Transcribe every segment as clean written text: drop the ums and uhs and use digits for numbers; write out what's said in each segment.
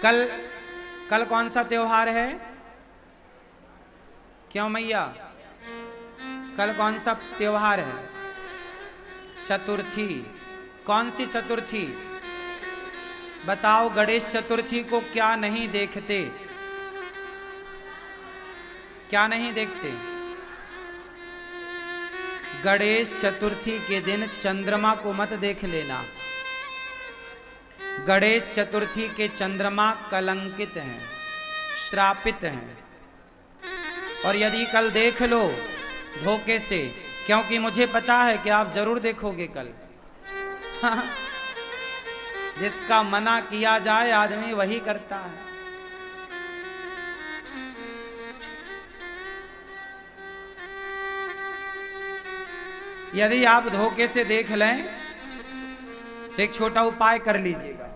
कल कल कौन सा त्योहार है? क्यों मैया, कल कौन सा त्योहार है? चतुर्थी। कौन सी चतुर्थी? बताओ, गणेश चतुर्थी को क्या नहीं देखते? क्या नहीं देखते? गणेश चतुर्थी के दिन चंद्रमा को मत देख लेना। गणेश चतुर्थी के चंद्रमा कलंकित हैं, श्रापित हैं। और यदि कल देख लो धोखे से, क्योंकि मुझे पता है कि आप जरूर देखोगे कल। जिसका मना किया जाए आदमी वही करता है। यदि आप धोखे से देख लें तो एक छोटा उपाय कर लीजिएगा।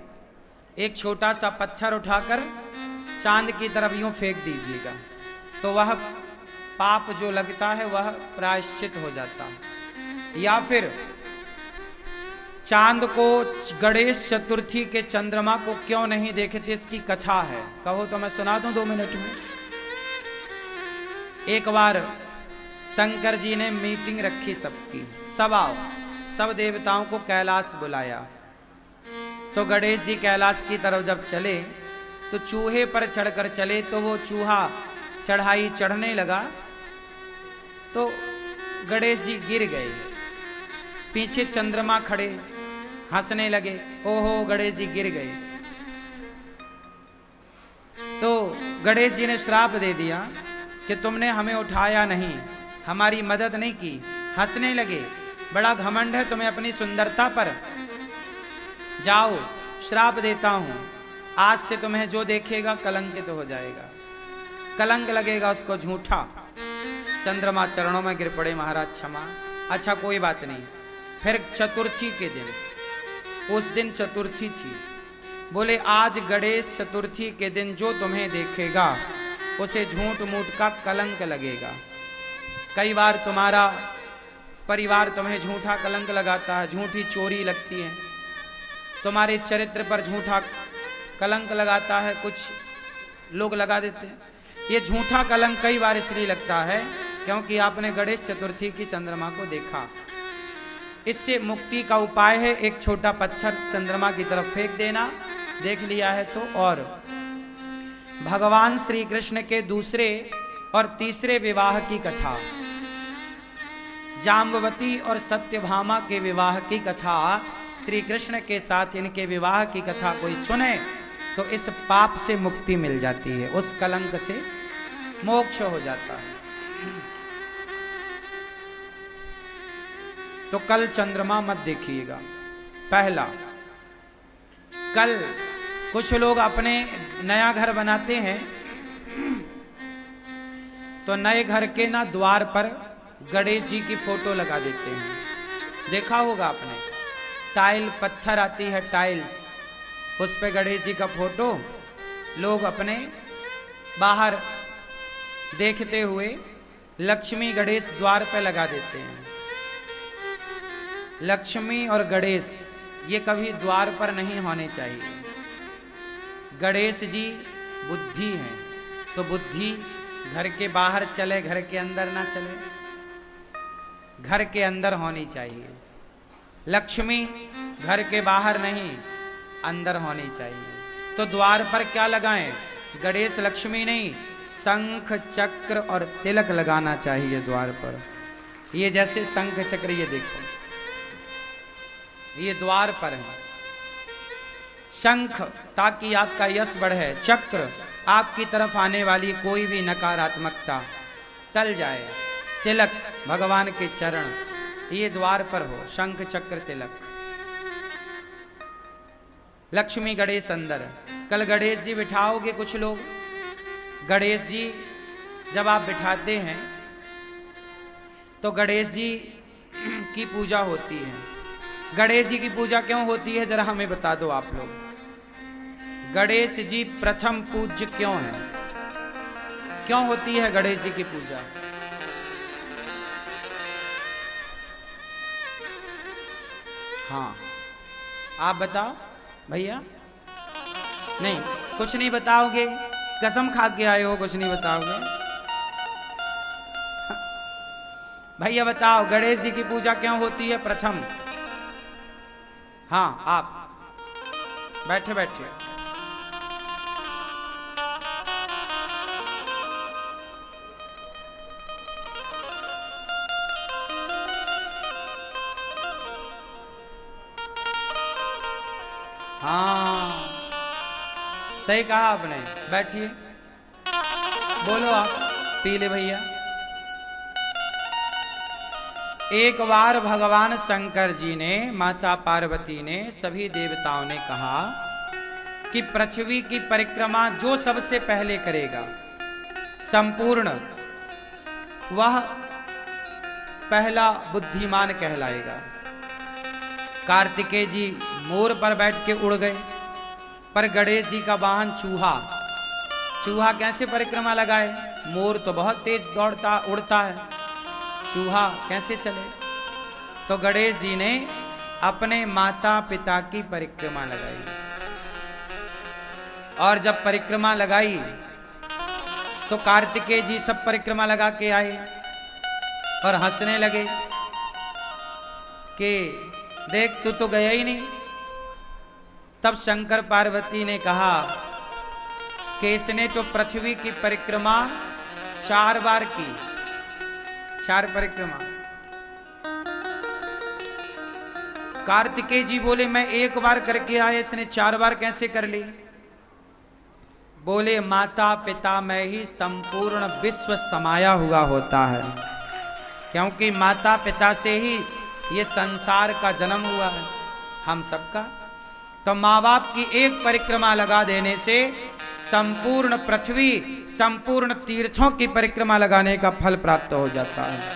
एक छोटा सा पत्थर उठाकर चांद की तरफ यूं फेंक दीजिएगा, तो वह पाप जो लगता है वह प्रायश्चित हो जाता है। या फिर चांद को, गणेश चतुर्थी के चंद्रमा को क्यों नहीं देखते, इसकी कथा है। कहो तो मैं सुना दूं 2 मिनट में। एक बार शंकर जी ने मीटिंग रखी सबकी, सब आओ, सब देवताओं को कैलाश बुलाया। तो गणेश जी कैलाश की तरफ जब चले तो चूहे पर चढ़कर चले, तो वो चूहा चढ़ाई चढ़ने लगा तो गणेश जी गिर गए। पीछे चंद्रमा खड़े हंसने लगे, ओहो गणेश जी गिर गए। तो गणेश जी ने श्राप दे दिया कि तुमने हमें उठाया नहीं, हमारी मदद नहीं की। हंसने लगे, बड़ा घमंड है तुम्हें अपनी सुंदरता पर। जाओ, श्राप देता हूं, आज से तुम्हें जो देखेगा कलंकित हो जाएगा, कलंक लगेगा उसको झूठा। चंद्रमा चरणों में गिर पड़े, महाराज क्षमा। अच्छा कोई बात नहीं। फिर चतुर्थी के दिन, उस दिन चतुर्थी थी, बोले आज गणेश चतुर्थी के दिन जो तुम्हें देखेगा उसे झूठ मूठ का कलंक लगेगा। कई बार तुम्हारा परिवार तुम्हें झूठा कलंक लगाता है, झूठी चोरी लगती है, तुम्हारे चरित्र पर झूठा कलंक लगाता है, कुछ लोग लगा देते हैं। ये झूठा कलंक कई बार इसलिए लगता है क्योंकि आपने गणेश चतुर्थी की चंद्रमा को देखा। इससे मुक्ति का उपाय है, एक छोटा पत्थर चंद्रमा की तरफ फेंक देना, देख लिया है तो। और भगवान श्री कृष्ण के दूसरे और तीसरे विवाह की कथा, जाम्बवती और सत्यभामा के विवाह की कथा, श्री कृष्ण के साथ इनके विवाह की कथा कोई सुने तो इस पाप से मुक्ति मिल जाती है, उस कलंक से मोक्ष हो जाता है। तो कल चंद्रमा मत देखिएगा। पहला, कल कुछ लोग अपने नया घर बनाते हैं तो नए घर के ना द्वार पर गणेश जी की फोटो लगा देते हैं। देखा होगा आपने, टाइल पत्थर आती है, टाइल्स, उस पे गणेश जी का फोटो लोग अपने बाहर देखते हुए लक्ष्मी गणेश द्वार पे लगा देते हैं। लक्ष्मी और गणेश ये कभी द्वार पर नहीं होने चाहिए। गणेश जी बुद्धि हैं, तो बुद्धि घर के बाहर चले, घर के अंदर ना चले, घर के अंदर होनी चाहिए। लक्ष्मी घर के बाहर नहीं, अंदर होनी चाहिए। तो द्वार पर क्या लगाएं? गणेश लक्ष्मी नहीं, शंख चक्र और तिलक लगाना चाहिए द्वार पर। ये जैसे शंख चक्र, ये देखो, ये द्वार पर है। शंख ताकि आपका यश बढ़े, चक्र आपकी तरफ आने वाली कोई भी नकारात्मकता टल जाए, तिलक भगवान के चरण, ये द्वार पर हो, शंख चक्र तिलक। लक्ष्मी गणेश अंदर। कल गणेश जी बिठाओगे कुछ लोग, गणेश जी जब आप बिठाते हैं तो गणेश जी की पूजा होती है। गणेश जी की पूजा क्यों होती है जरा हमें बता दो आप लोग। गणेश जी प्रथम पूज्य क्यों है? क्यों होती है गणेश जी की पूजा? हाँ आप बताओ भैया। नहीं कुछ नहीं बताओगे? कसम खा के आए हो, कुछ नहीं बताओगे? भैया बताओ, गणेश जी की पूजा क्यों होती है प्रथम? हाँ, आप बैठे बैठे। हाँ, सही कहा आपने। बैठिए, बोलो आप। पीले भैया। एक बार भगवान शंकर जी ने, माता पार्वती ने, सभी देवताओं ने कहा कि पृथ्वी की परिक्रमा जो सबसे पहले करेगा संपूर्ण, वह पहला बुद्धिमान कहलाएगा। कार्तिकेय जी मोर पर बैठ के उड़ गए, पर गणेश जी का वाहन चूहा। चूहा कैसे परिक्रमा लगाए? मोर तो बहुत तेज दौड़ता उड़ता है, चूहा कैसे चले? तो गणेश जी ने अपने माता पिता की परिक्रमा लगाई, और जब परिक्रमा लगाई तो कार्तिकेय जी सब परिक्रमा लगा के आए और हंसने लगे कि देख, तू तो गया ही नहीं। तब शंकर पार्वती ने कहा कि इसने तो पृथ्वी की परिक्रमा 4 बार की, 4 परिक्रमा। कार्तिकेय जी बोले, मैं 1 बार करके आया, इसने 4 बार कैसे कर ली? बोले, माता पिता में ही संपूर्ण विश्व समाया हुआ होता है, क्योंकि माता पिता से ही ये संसार का जन्म हुआ है, हम सबका। तो माँ बाप की एक परिक्रमा लगा देने से संपूर्ण पृथ्वी, संपूर्ण तीर्थों की परिक्रमा लगाने का फल प्राप्त हो जाता है।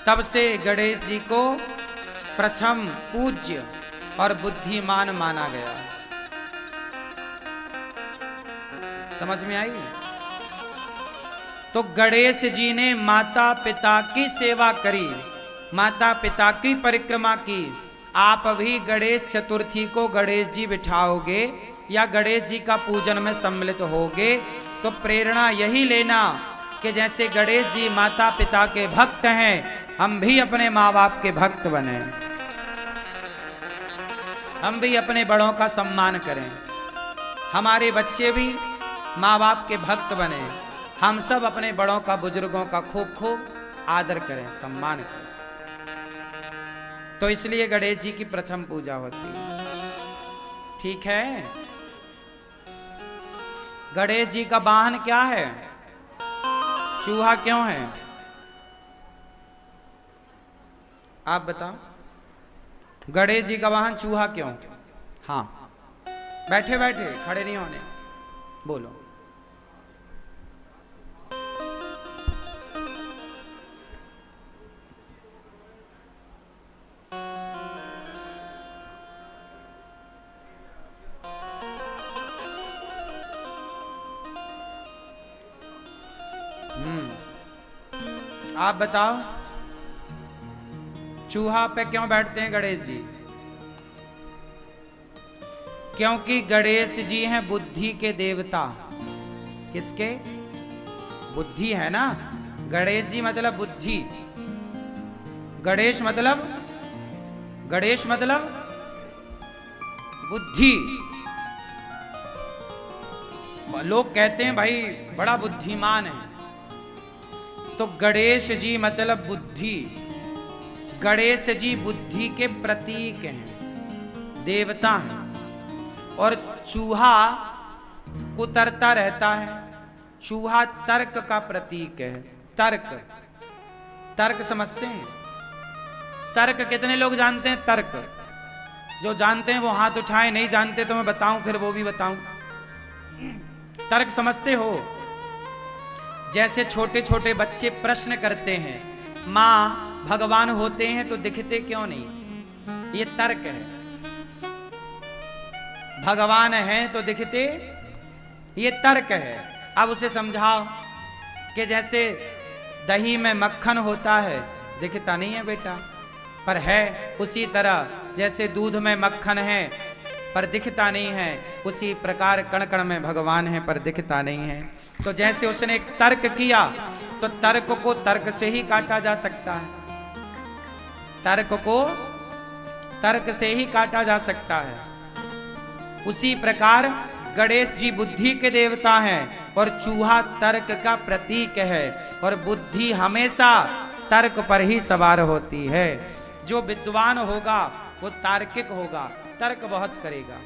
तब से गणेश जी को प्रथम पूज्य और बुद्धिमान माना गया। समझ में आई? तो गणेश जी ने माता पिता की सेवा करी, माता पिता की परिक्रमा की। आप भी गणेश चतुर्थी को गणेश जी बिठाओगे या गणेश जी का पूजन में सम्मिलित होगे तो प्रेरणा यही लेना कि जैसे गणेश जी माता पिता के भक्त हैं, हम भी अपने माँ बाप के भक्त बने, हम भी अपने बड़ों का सम्मान करें, हमारे बच्चे भी माँ बाप के भक्त बने, हम सब अपने बड़ों का, बुजुर्गों का खूब खूब आदर करें, सम्मान करें। तो इसलिए गणेश जी की प्रथम पूजा होती है। ठीक है? गणेश जी का वाहन क्या है? चूहा क्यों है? आप बताओ, गणेश जी का वाहन चूहा क्यों? हाँ, बैठे बैठे, खड़े नहीं होने, बोलो। आप बताओ, चूहा पे क्यों बैठते हैं गणेश जी? क्योंकि गणेश जी हैं बुद्धि के देवता। किसके? बुद्धि है ना। गणेश जी मतलब बुद्धि, गणेश मतलब, गणेश मतलब बुद्धि। लोग कहते हैं भाई बड़ा बुद्धिमान है, तो गणेश जी मतलब बुद्धि। गणेश जी बुद्धि के प्रतीक हैं, देवता हैं। और चूहा कुतरता रहता है, चूहा तर्क का प्रतीक है। तर्क, तर्क समझते हैं? तर्क कितने लोग जानते हैं? तर्क जो जानते हैं वो हाथ उठाए, नहीं जानते तो मैं बताऊं, फिर वो भी बताऊं। तर्क समझते हो? जैसे छोटे छोटे बच्चे प्रश्न करते हैं, माँ भगवान होते हैं तो दिखते क्यों नहीं? ये तर्क है। भगवान है तो दिखते, ये तर्क है। अब उसे समझाओ कि जैसे दही में मक्खन होता है, दिखता नहीं है बेटा, पर है। उसी तरह जैसे दूध में मक्खन है पर दिखता नहीं है, उसी प्रकार कण कण में भगवान है पर दिखता नहीं है। तो जैसे उसने एक तर्क किया, तो तर्क को तर्क से ही काटा जा सकता है, तर्क को तर्क से ही काटा जा सकता है। उसी प्रकार गणेश जी बुद्धि के देवता हैं और चूहा तर्क का प्रतीक है, और बुद्धि हमेशा तर्क पर ही सवार होती है। जो विद्वान होगा वो तार्किक होगा, तर्क बहुत करेगा।